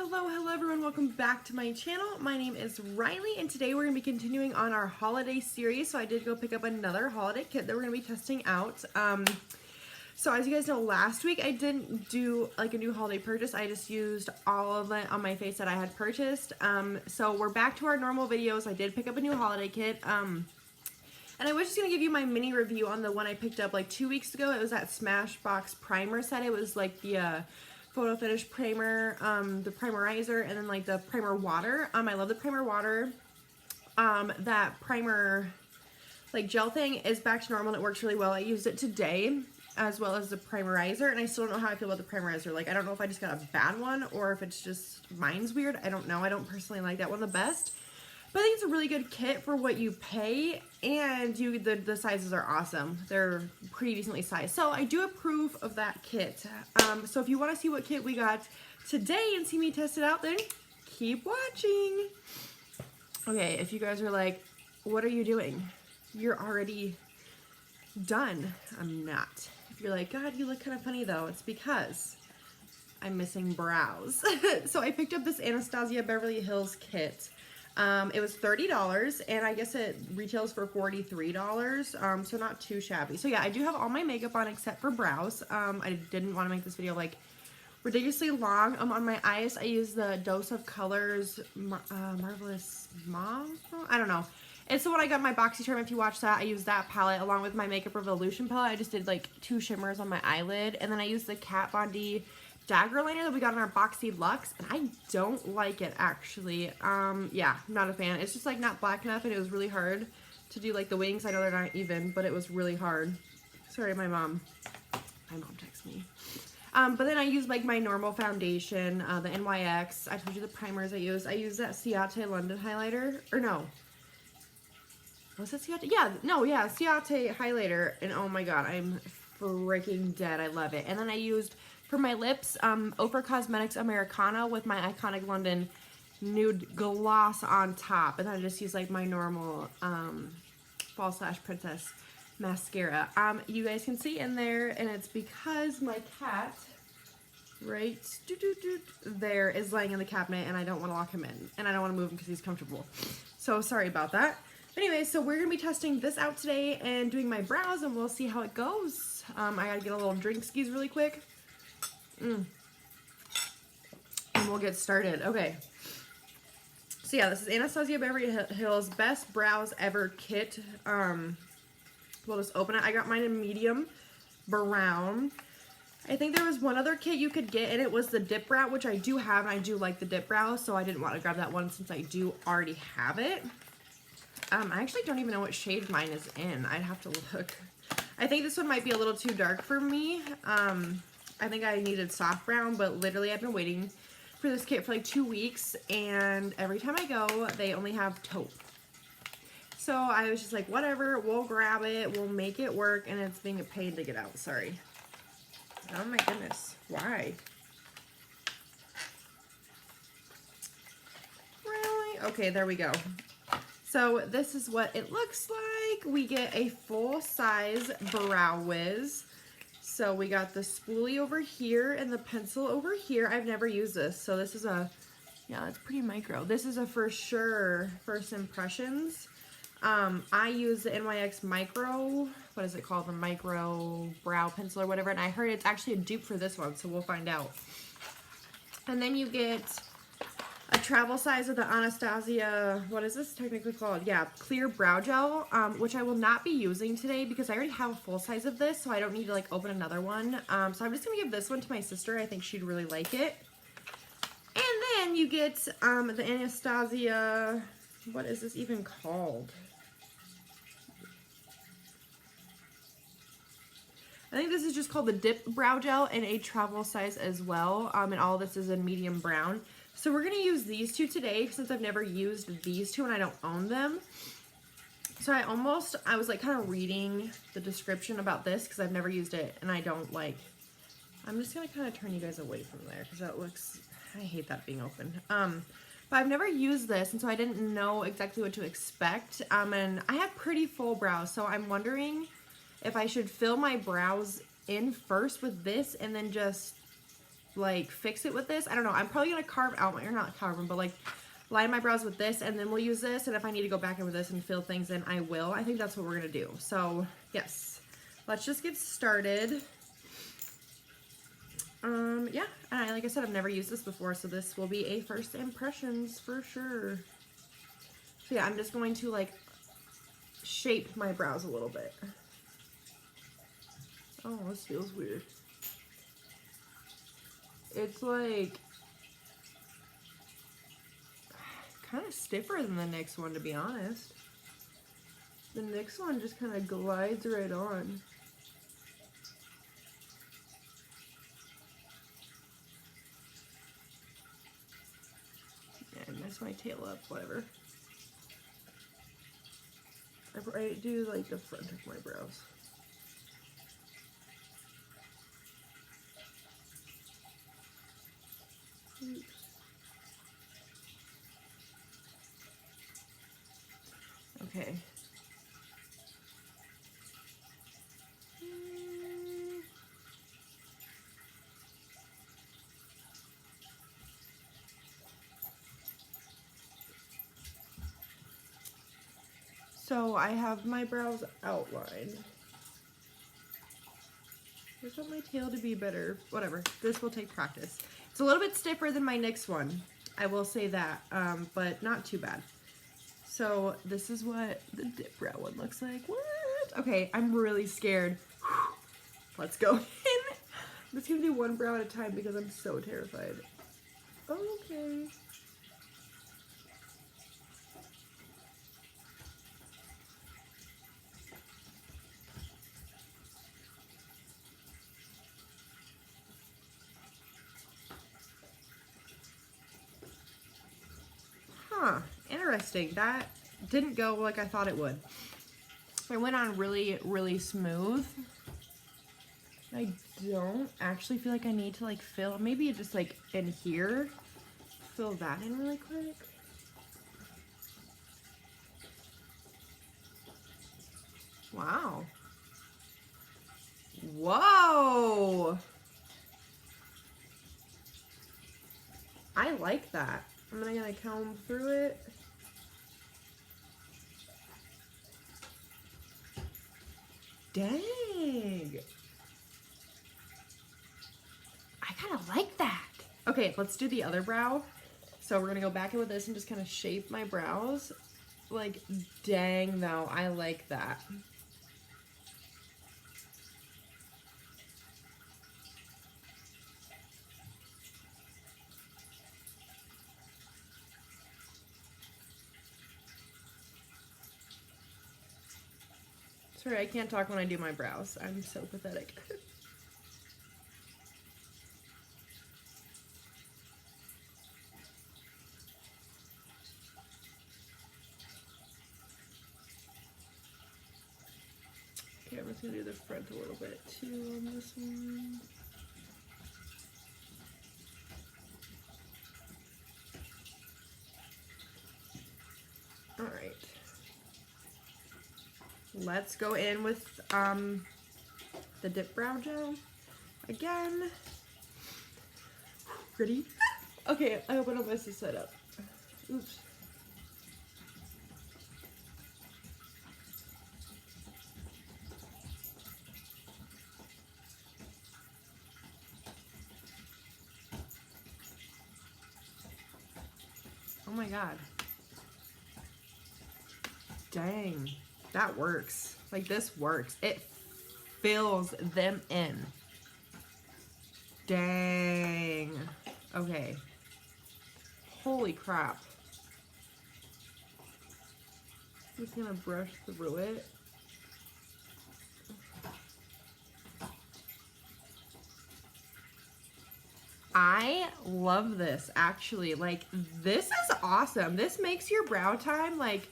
Hello everyone, welcome back to my channel. My name is Riley and today we're going to be continuing on our holiday series. So I did go pick up another holiday kit that we're going to be testing out. So as you guys know, last week I didn't do like a new holiday purchase. I just used all of it on my face that I had purchased. So we're back to our normal videos. I did pick up a new holiday kit. And I was just going to give you my mini review on the one I picked up like 2 weeks ago. It was that Smashbox primer set. It was like the photo finish primer, the primerizer, and then like the primer water. I love the primer water. That primer like gel thing is back to normal and it works really well. I used it today as well as the primerizer, and I still don't know how I feel about the primerizer. Like, I don't know if I just got a bad one or if it's just mine's weird. I don't know. I don't personally like that one the best. But I think it's a really good kit for what you pay, and the sizes are awesome. They're pretty decently sized. So I do approve of that kit. So if you want to see what kit we got today and see me test it out, then keep watching. Okay, if you guys are like, what are you doing? You're already done. I'm not. If you're like, God, you look kind of funny though, it's because I'm missing brows. So I picked up this Anastasia Beverly Hills kit. It was $30 and I guess it retails for $43, so not too shabby. So yeah, I do have all my makeup on except for brows. I didn't want to make this video like ridiculously long. On my eyes I use the Dose of Colors Marvelous Mom? I don't know. It's the one I got in my BoxyCharm. If you watch that, I used that palette along with my Makeup Revolution palette. I just did like 2 shimmers on my eyelid, and then I used the Kat Von D dagger liner that we got in our Boxy Luxe, and I don't like it actually. Yeah, not a fan. It's just like not black enough, and it was really hard to do like the wings. I know they're not even, but it was really hard. Sorry, my mom texted me. But then I used like my normal foundation, the NYX. I told you the primers I used. I used that Ciate London highlighter, or no. Was it Ciate? Yeah, no, yeah, Ciate highlighter, and oh my god, I'm freaking dead. I love it. And then I used for my lips, Ofra Cosmetics Americana with my Iconic London nude gloss on top. And then I just use like my normal Fall / Princess mascara. You guys can see in there, and it's because my cat right there is laying in the cabinet and I don't want to lock him in. And I don't want to move him because he's comfortable. So sorry about that. Anyway, so we're going to be testing this out today and doing my brows, and we'll see how it goes. I got to get a little drink skis really quick. And we'll get started. Okay. So yeah, this is Anastasia Beverly Hills Best Brows Ever Kit. We'll just open it. I got mine in medium brown. I think there was one other kit you could get, and it was the dip brow, which I do have, and I do like the dip brow, so I didn't want to grab that one since I do already have it. I actually don't even know what shade mine is in. I'd have to look. I think this one might be a little too dark for me. I think I needed soft brown, but literally I've been waiting for this kit for like 2 weeks, and every time I go, they only have taupe. So I was just like, whatever, we'll grab it, we'll make it work, and it's being a pain to get out. Sorry. Oh my goodness. Why? Really? Okay, there we go. So this is what it looks like. We get a full-size Brow Wiz. So we got the spoolie over here and the pencil over here. I've never used this, so this is a, yeah, it's pretty micro. This is a for sure first impressions. I use the NYX micro, what is it called? The micro brow pencil or whatever, and I heard it's actually a dupe for this one, so we'll find out. And then you get a travel size of the Anastasia, what is this technically called? Yeah, clear brow gel, which I will not be using today because I already have a full size of this, so I don't need to like open another one. So I'm just gonna give this one to my sister. I think she'd really like it. And then you get the Anastasia, what is this even called? I think this is just called the Dip Brow Gel in a travel size as well, and all this is in medium brown. So we're going to use these two today since I've never used these two and I don't own them. So I was like kind of reading the description about this because I've never used it and I don't like, I'm just going to kind of turn you guys away from there because that looks, I hate that being open. But I've never used this, and so I didn't know exactly what to expect. And I have pretty full brows, so I'm wondering if I should fill my brows in first with this and then just like fix it with this. I don't know. I'm probably gonna carve out my, or not carve them, but like line my brows with this, and then we'll use this. And if I need to go back in with this and fill things in, I will. I think that's what we're gonna do. So yes, let's just get started. Yeah, and like I said, I've never used this before, so this will be a first impressions for sure. So yeah, I'm just going to like shape my brows a little bit. Oh, this feels weird. It's like kind of stiffer than the next one, to be honest. The next one just kind of glides right on. Yeah, I messed my tail up, whatever. I do like the front of my brows. Oops. Okay. So I have my brows outlined. I just want my tail to be better. Whatever. This will take practice. It's a little bit stiffer than my NYX one. I will say that, but not too bad. So this is what the dip brow one looks like. What? Okay, I'm really scared. Whew. Let's go in. I'm just gonna do one brow at a time because I'm so terrified. Okay. Huh, interesting. That didn't go like I thought it would. It went on really, really smooth. I don't actually feel like I need to like fill, maybe just like in here, fill that in really quick. Wow. Whoa. I like that. I'm gonna comb through it. Dang. I kind of like that. Okay, let's do the other brow. So we're gonna go back in with this and just kind of shape my brows. Like, dang though, I like that. Sorry, I can't talk when I do my brows. I'm so pathetic. Okay, I'm just gonna do the front a little bit too on this one. All right. Let's go in with the dip brow gel again. Ready? Okay, I hope I don't mess this side up. Oops. Oh my god. Dang. That works. Like, this works. It fills them in. Dang. Okay. Holy crap. I'm just gonna brush through it. I love this, actually. Like, this is awesome. This makes your brow time, like,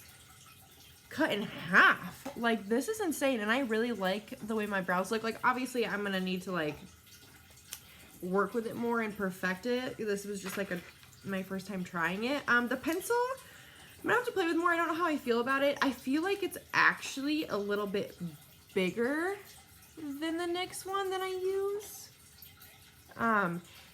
cut in half. Like, this is insane, and I really like the way my brows look. Like, obviously, I'm gonna need to, like, work with it more and perfect it. This was just, like, my first time trying it. The pencil, I'm gonna have to play with more. I don't know how I feel about it. I feel like it's actually a little bit bigger than the NYX one that I use.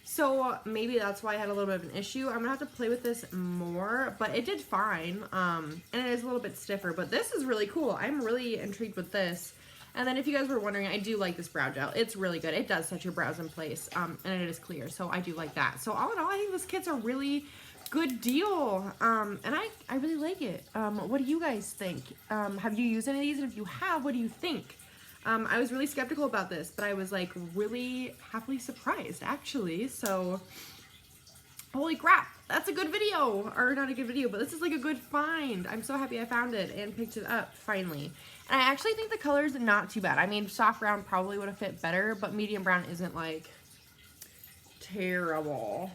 So maybe that's why I had a little bit of an issue. I'm gonna have to play with this more, but it did fine. And it is a little bit stiffer, but this is really cool. I'm really intrigued with this. And then if you guys were wondering, I do like this brow gel. It's really good. It does set your brows in place, and it is clear, so I do like that. So all in all, I think this kit's a really good deal, and I really like it. What do you guys think? Have you used any of these? And if you have, what do you think? I was really skeptical about this, but I was like really happily surprised actually. So holy crap, that's a good video, or not a good video, but this is like a good find. I'm so happy I found it and picked it up finally. And I actually think the color is not too bad. I mean, soft brown probably would have fit better, but medium brown isn't like terrible.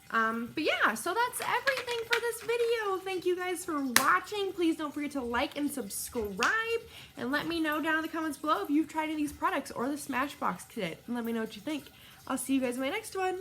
But yeah, so that's everything for this video. Thank you guys for watching. Please don't forget to like and subscribe, and let me know down in the comments below if you've tried any of these products or the Smashbox kit, and let me know what you think. I'll see you guys in my next one.